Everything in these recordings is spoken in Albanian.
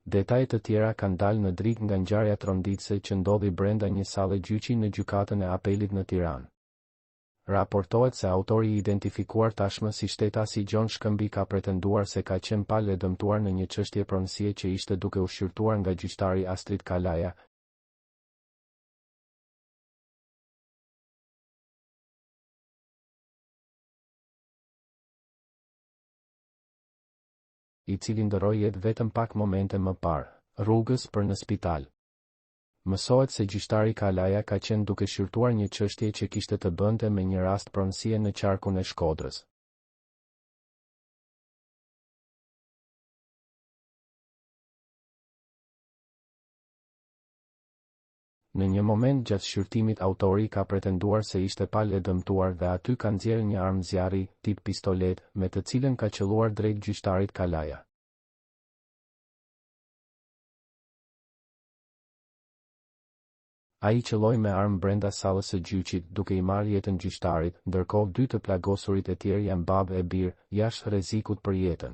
Detajet të tjera kanë dalë në dritë nga ngjarja tronditëse që ndodhi brenda një salle gjyqi në gjykatën e apelit në Tiranë. Raportohet se autori i identifikuar tashmë si shtetasi Gjon Shkëmbi ka pretenduar se ka qenë palë e dëmtuar në një çështje pronësie që ishte duke u shqyrtuar nga gjyqtari Astrid Kalaja, i cili ndëroi jetë vetëm pak momente më parë, rrugës për në spital. Mësohet se gjyqtari Kalaja ka qenë duke shqyrtuar një çështje që kishte të bënte me një rast pronësie në qarkun e Shkodrës. Në një moment gjatë shqyrtimit autori ka pretenduar se ishte palë e dëmtuar dhe aty ka nxjerrë një armë zjarri, tip pistolet, me të cilën ka qelluar drejt gjyqtarit Kalaja. Ai qelloi me armë brenda sallës së gjyqit, duke i marrë jetën gjyqtarit, ndërkohë dy të plagosurit e tjerë janë babë e birë, jashtë rrezikut për jetën.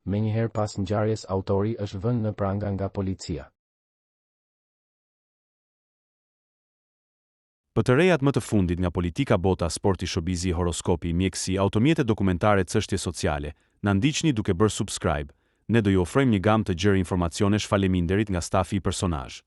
Menjëherë pas ngjarjes autori është vënë në pranga nga policia. Për të rejat më të fundit nga politika, bota, sporti, shobizi, horoskopi, mjekësi, automjete dokumentare, çështje sociale, na ndiqni duke bërë subscribe. Ne do ju ofrojmë një gamë të gjerë informacionesh. Faleminderit nga stafi i personazh.